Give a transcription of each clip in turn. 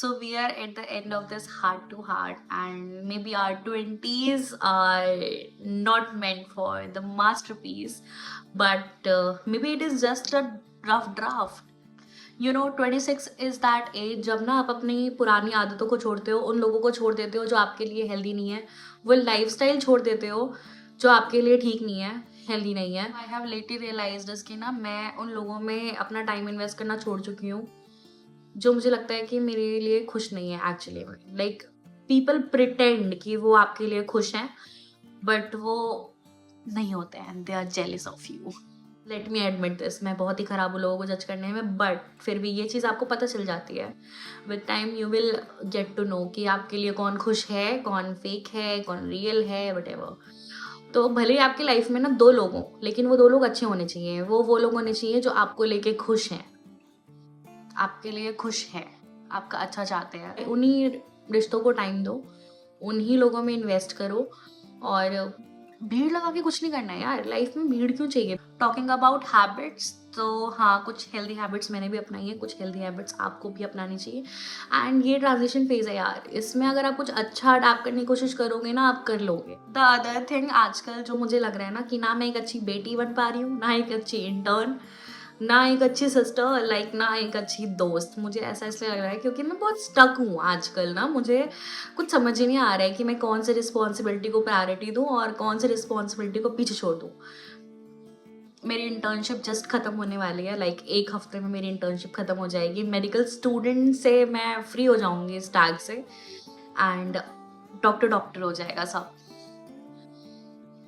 So we are at the end of this heart to heart, and maybe our 20s are not meant for the masterpiece, but maybe it is just a rough draft. 26 is that age जब ना आप अपनी पुरानी आदतों को छोड़ते हो, उन लोगों को छोड़ देते हो जो आपके लिए हेल्दी नहीं है, वो लाइफस्टाइल छोड़ देते हो जो आपके लिए ठीक नहीं है, हेल्दी नहीं है. आई हैव लेटली रियलाइज्ड कि ना मैं उन लोगों में अपना टाइम इन्वेस्ट करना छोड़ चुकी हूँ जो मुझे लगता है कि मेरे लिए खुश नहीं है एक्चुअली में. लाइक पीपल प्रिटेंड कि वो आपके लिए खुश हैं, बट वो नहीं होते हैं. They are jealous of you. Let me admit this, मैं बहुत ही खराब हूँ लोगों को जज करने में, बट फिर भी ये चीज़ आपको पता चल जाती है. With time you will get to know कि आपके लिए कौन खुश है, कौन फेक है, कौन रियल है, वटेवर. तो भले ही आपकी लाइफ में ना दो लोग हों, लेकिन वो दो लोग अच्छे होने चाहिए. वो लोग होने चाहिए जो आपको लेके खुश हैं, आपके लिए खुश हैं, आपका अच्छा चाहते हैं. उन्हीं रिश्तों को टाइम दो, उन्हीं लोगों में इन्वेस्ट करो, और भीड़ लगा के कुछ नहीं करना है यार. लाइफ में भीड़ क्यों चाहिए. टॉकिंग अबाउट हैबिट्स, तो हाँ, कुछ हेल्दी हैबिट्स मैंने भी अपनाई है, कुछ हेल्दी हैबिट्स आपको भी अपनानी चाहिए. एंड ये ट्रांजिशन फेज है यार, इसमें अगर आप कुछ अच्छा अडाप्ट करने की कोशिश करोगे ना, आप कर लोगे. द अदर थिंग आजकल जो मुझे लग रहा है ना, कि ना मैं एक अच्छी बेटी बन पा रही हूँ, ना एक अच्छी इंटर्न, ना एक अच्छी सिस्टर, लाइक ना एक अच्छी दोस्त. मुझे ऐसा इसलिए लग रहा है क्योंकि मैं बहुत स्टक हूँ आजकल ना. मुझे कुछ समझ ही नहीं आ रहा है कि मैं कौन सी रिस्पॉन्सिबिलिटी को प्रायोरिटी दूँ और कौन सी रिस्पॉन्सिबिलिटी को पीछे छोड़ दूँ. मेरी इंटर्नशिप जस्ट खत्म होने वाली है. लाइक एक हफ्ते में मेरी इंटर्नशिप खत्म हो जाएगी. मेडिकल स्टूडेंट से मैं फ्री हो जाऊंगी इस टैग से, एंड डॉक्टर हो जाएगा सब.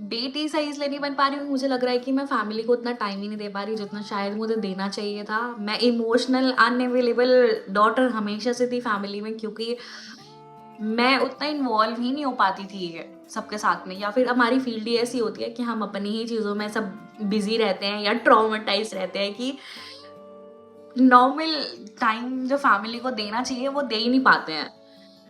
बेटी सही इसलिए नहीं बन पा रही हूँ, मुझे लग रहा है कि मैं फैमिली को उतना टाइम ही नहीं दे पा रही जितना शायद मुझे देना चाहिए था. मैं इमोशनल अनअवेलेबल डॉटर हमेशा से थी फैमिली में, क्योंकि मैं उतना इन्वॉल्व ही नहीं हो पाती थी सबके साथ में. या फिर हमारी फील्ड ही ऐसी होती है कि हम अपनी ही चीज़ों में सब बिजी रहते हैं या ट्रॉमेटाइज रहते हैं, कि नॉर्मल टाइम जो फैमिली को देना चाहिए वो दे ही नहीं पाते हैं.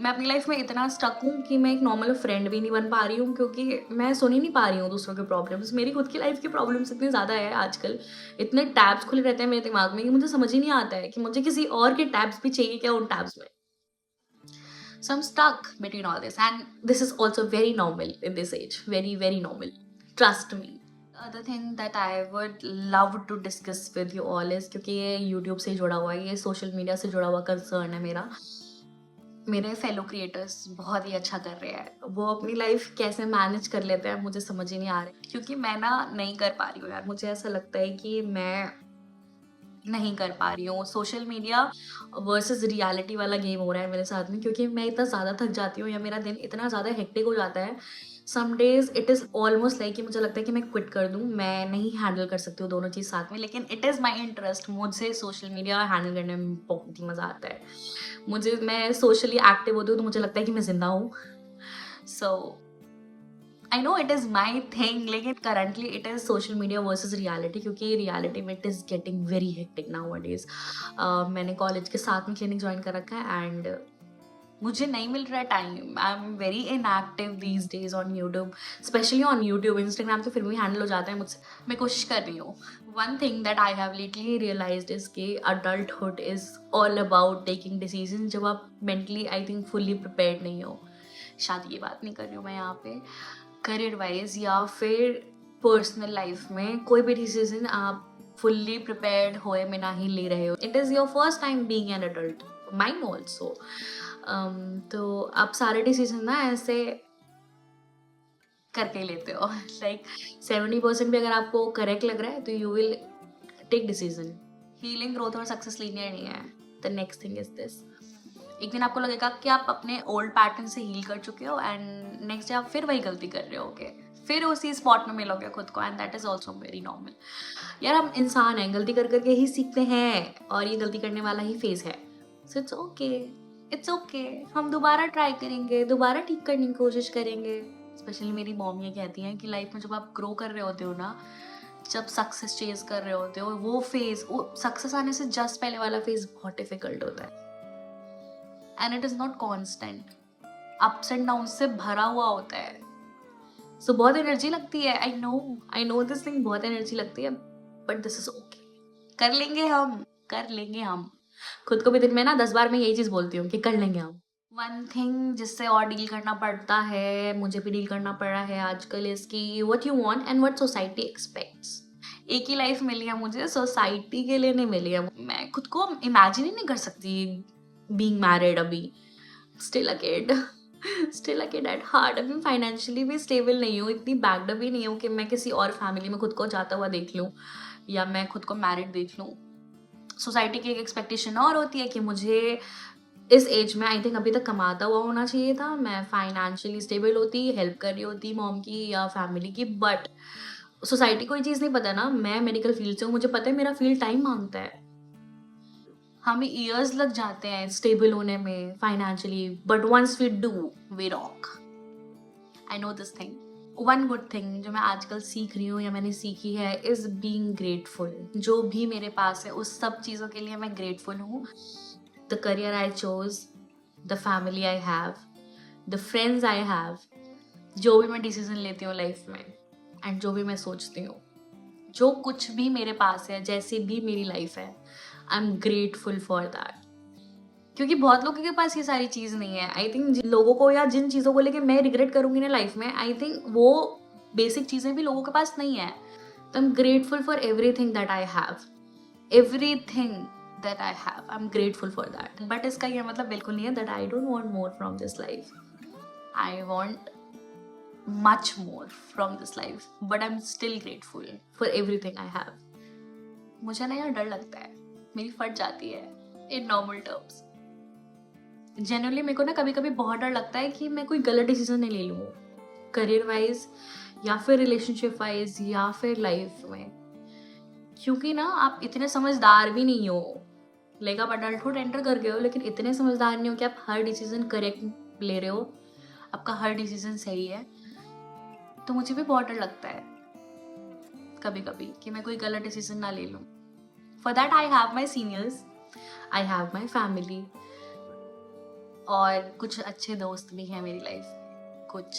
मैं अपनी लाइफ में इतना स्टक हूँ कि मैं एक नॉर्मल फ्रेंड भी नहीं बन पा रही हूँ, क्योंकि मैं सुन ही नहीं पा रही हूँ दूसरों के प्रॉब्लम्स. मेरी खुद की लाइफ के प्रॉब्लम्स इतने ज़्यादा है आजकल, इतने टैब्स खुले रहते हैं मेरे दिमाग में, कि मुझे समझ ही नहीं आता है कि मुझे किसी और के टैब्स भी चाहिए क्या उन टैब्स में. So I'm stuck between all this, and this is also very normal in this age. Very, very normal. Trust me. The other thing that I would love to discuss with you all is, क्योंकि ये YouTube से जुड़ा हुआ है, ये social media से जुड़ा हुआ कंसर्न है मेरा. मेरे फेलो क्रिएटर्स बहुत ही अच्छा कर रहे हैं. वो अपनी लाइफ कैसे मैनेज कर लेते हैं मुझे समझ ही नहीं आ रहा, क्योंकि मैं ना नहीं कर पा रही हूँ यार. मुझे ऐसा लगता है कि मैं नहीं कर पा रही हूँ. सोशल मीडिया वर्सेस रियलिटी वाला गेम हो रहा है मेरे साथ में, क्योंकि मैं इतना ज़्यादा थक जाती हूँ या मेरा दिन इतना ज़्यादा हेक्टिक हो जाता है. Some days it is almost like कि मुझे लगता है कि मैं क्विट कर दूँ, मैं नहीं हैंडल कर सकती हूँ दोनों चीज़ साथ में. लेकिन इट इज़ माई इंटरेस्ट. मुझे सोशल मीडिया हैंडल करने में बहुत ही मज़ा आता है. मैं सोशली एक्टिव होती हूँ तो मुझे लगता है कि मैं जिंदा हूँ. So I know it is my thing, लेकिन currently it is social media versus reality, क्योंकि रियलिटी में it is getting very hectic nowadays. मैंने कॉलेज के साथ में क्लिनिक ज्वाइन कर रखा है, एंड मुझे नहीं मिल रहा है time. I am very inactive these days on YouTube, specially on YouTube. Instagram तो फिर भी हैंडल हो जाता है मुझसे. मैं कोशिश कर रही हूँ. One thing that I have lately realised is कि adulthood is all about taking decision जब आप mentally I think fully prepared नहीं हो. शायद ये बात नहीं कर रही हूँ मैं यहाँ पे. करियर वाइज या फिर पर्सनल लाइफ में कोई भी डिसीजन आप फुल्ली प्रिपेयर्ड होए बिना ही ले रहे हो. It is your first time being an adult, mine also. तो आप सारे डिसीजन ना ऐसे करके लेते हो. लाइक 70% भी अगर आपको करेक्ट लग रहा है तो you will take decision. Healing, growth और सक्सेस लीनियर नहीं है. The next thing is this. एक दिन आपको लगेगा कि आप अपने ओल्ड पैटर्न से हील कर चुके हो, एंड नेक्स्ट डे आप फिर वही गलती कर रहे होगे, फिर उसी स्पॉट में मिलोगे खुद को, and that is also very normal. यार हम इंसान हैं, गलती कर करके ही सीखते हैं, और ये गलती करने वाला ही फेज है. सो इट्स ओके, इट्स ओके. हम दोबारा ट्राई करेंगे, दोबारा ठीक करने की कोशिश करेंगे. स्पेशली मेरी मॉम ये कहती हैं कि लाइफ में जब आप ग्रो कर रहे होते हो ना, जब सक्सेस चेज कर रहे होते हो, वो फेज, वो सक्सेस आने से जस्ट पहले वाला फेज बहुत डिफिकल्ट होता है, and it is not constant. Ups and down से भरा हुआ होता है. सो बहुत एनर्जी लगती है. आई नो दिस थिंग, बहुत एनर्जी लगती है, बट दिस इज ओके. कर लेंगे हम, कर लेंगे हम. खुद को भी दिन में ना 10 बार मैं यही चीज़ बोलती हूँ कि कर लेंगे हम। वन थिंग जिससे और डील करना पड़ता है, मुझे भी डील करना पड़ रहा है आजकल, इज़ कि what you want and what society aspects. एक ही लाइफ मिली है मुझे, सोसाइटी के लिए नहीं मिली है। मैं खुद को इमेजिन ही नहीं कर सकती बीइंग मैरिड अभी। Still a kid still a kid at heart. अभी फाइनेंशियली भी स्टेबल नहीं हूँ, इतनी बैकड भी नहीं हूँ कि मैं किसी और फैमिली में खुद को जाता हुआ देख लूँ या मैं खुद को मैरिड देख लूँ। सोसाइटी की एक एक्सपेक्टेशन और होती है कि मुझे इस एज में आई थिंक अभी तक कमाता हुआ होना चाहिए था, मैं फाइनेंशियली स्टेबल होती, हेल्प कर रही होती मॉम की या फैमिली की। बट सोसाइटी को ये चीज़ नहीं पता ना, मैं मेडिकल फील्ड से हूँ, मुझे पता है मेरा फील्ड टाइम मांगता है। हमें ईयर्स लग जाते हैं स्टेबल होने में financially, but once we do we rock. I know this thing. One good thing जो मैं आजकल सीख रही हूँ या मैंने सीखी है इज बीइंग ग्रेटफुल। जो भी मेरे पास है उस सब चीज़ों के लिए मैं ग्रेटफुल हूँ। The career I chose, the family I have, the friends I have, जो भी मैं डिसीजन लेती हूँ लाइफ में एंड जो भी मैं सोचती हूँ, जो कुछ भी मेरे पास है, जैसी भी मेरी लाइफ है, I am grateful for that. क्योंकि बहुत लोगों के पास ये सारी चीज़ नहीं है। आई थिंक जिन लोगों को या जिन चीज़ों को लेके मैं रिग्रेट करूंगी ना लाइफ में, आई थिंक वो बेसिक चीज़ें भी लोगों के पास नहीं है। तो I am grateful for everything that I have, everything that I have, I am grateful for that. But इसका ये मतलब बिल्कुल नहीं है that I don't want more from this life. I want much more from this life, but I'm still grateful for everything I have. मुझे ना यार डर लगता है, मेरी फट जाती है in normal terms. जनरली मेरे को ना कभी कभी बहुत डर लगता है कि मैं कोई गलत डिसीजन नहीं ले लूँ, करियर वाइज या फिर रिलेशनशिप वाइज या फिर लाइफ में। क्योंकि ना आप इतने समझदार भी नहीं हो, लाइक आप अडल्टहुड एंटर कर गए हो, लेकिन इतने समझदार नहीं हो कि आप हर डिसीजन करेक्ट ले रहे हो, आपका हर डिसीजन सही है। तो मुझे भी बहुत डर लगता है कभी कभी कि मैं कोई गलत डिसीजन ना ले लूँ। For that I have my seniors, I have my family, और कुछ अच्छे दोस्त भी हैं मेरी लाइफ में, कुछ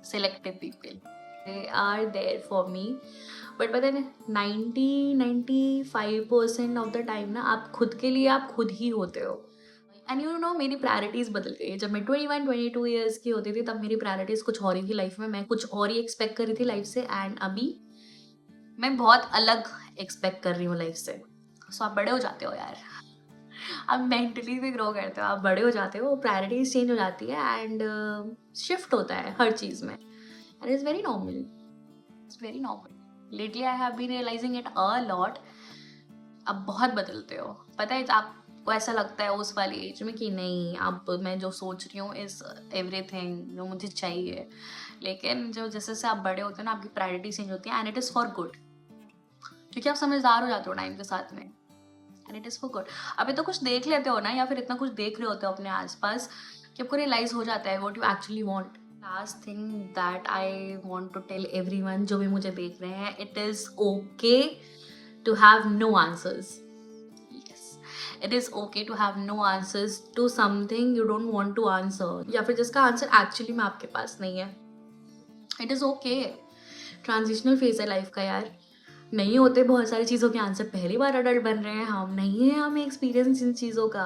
selective people, they are there for me. But पता है 90-95% ऑफ द टाइम ना आप खुद के लिए आप खुद ही होते हो। एंड यू नो मेरी प्रायोरिटीज़ बदल गई। जब मैं 21-22 ईयर्स की होती थी तब मेरी प्रायोरिटीज़ कुछ और ही थी लाइफ में, मैं कुछ और ही एक्सपेक्ट कर रही थी लाइफ से, एंड अभी मैं बहुत अलग एक्सपेक्ट कर रही हूँ लाइफ से। सो आप बड़े हो जाते हो यार, आप मेंटली भी ग्रो करते हो, आप बड़े हो जाते हो, प्रायोरिटीज चेंज हो जाती है एंड शिफ्ट होता है हर चीज़ में, and it's very normal, it's very normal. Lately I have been realizing it a lot. अब बहुत बदलते हो, पता है आपको ऐसा लगता है उस वाली एज में कि नहीं अब मैं जो सोच रही हूँ इज एवरीथिंग जो मुझे चाहिए, लेकिन जो जैसे जैसे आप बड़े होते हो ना आपकी प्रायोरिटी चेंज होती है and it is for good, क्योंकि आप समझदार हो जाते हो टाइम के साथ में, and it is for good. अभी तो कुछ देख लेते हो ना या फिर इतना कुछ देख रहे होते हो अपने आसपास कि आपको रियलाइज हो जाता है what you actually want. Last thing that I want to tell everyone जो भी मुझे देख रहे हैं, it is okay to have no answers. It is okay to have no answers to something you don't want to answer, या फिर जिसका answer actually में आपके पास नहीं है। It is okay. Transitional phase है लाइफ का यार, नहीं होते बहुत सारी चीज़ों के आंसर, पहली बार अडल्ट बन रहे हैं हम, नहीं है हमें एक्सपीरियंस इन चीज़ों का।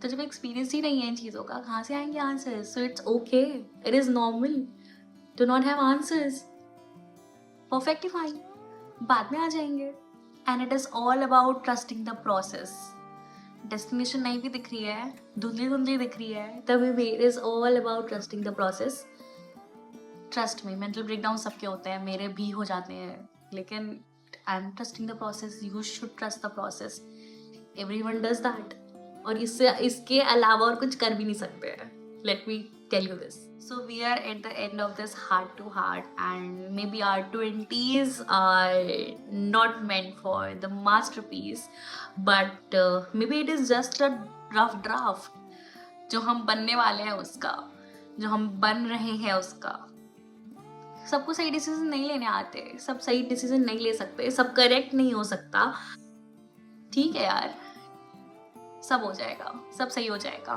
तो जब एक्सपीरियंस ही नहीं है इन चीज़ों का, कहाँ से आएंगे answers? So it's okay, it is normal to not have answers. Perfectly fine, बाद में आ जाएंगे। And it is all about trusting the process. Destination नहीं भी दिख रही है, धुंधली धुंधली दिख रही है, तभी भी it is all about trusting the process. Trust में मेंटल ब्रेकडाउन सबके होते हैं, मेरे भी हो जाते हैं, लेकिन I am trusting the process, you should trust the process, everyone does that. और इसके अलावा और कुछ कर भी नहीं सकते हैं, let me tell you this. So we are at the end of this heart to heart, and maybe our 20s are not meant for the masterpiece, but maybe it is just a rough draft जो हम बनने वाले हैं उसका, जो हम बन रहे हैं उसका। सबको सही डिसीजन नहीं लेने आते, सब सही डिसीजन नहीं ले सकते, सब करेक्ट नहीं हो सकता। ठीक है यार, सब हो जाएगा, सब सही हो जाएगा।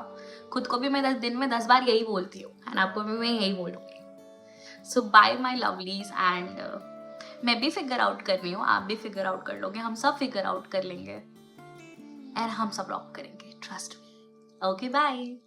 खुद को भी मैं 10 दिन में 10 बार यही बोलती हूँ, एंड आपको भी मैं यही बोलूँगी। सो बाय माई लवलीज, एंड मैं भी फिगर आउट कर रही हूँ, आप भी फिगर आउट कर लोगे, हम सब फिगर आउट कर लेंगे। एंड हम सब रॉक करेंगे, ट्रस्ट मी। Okay bye.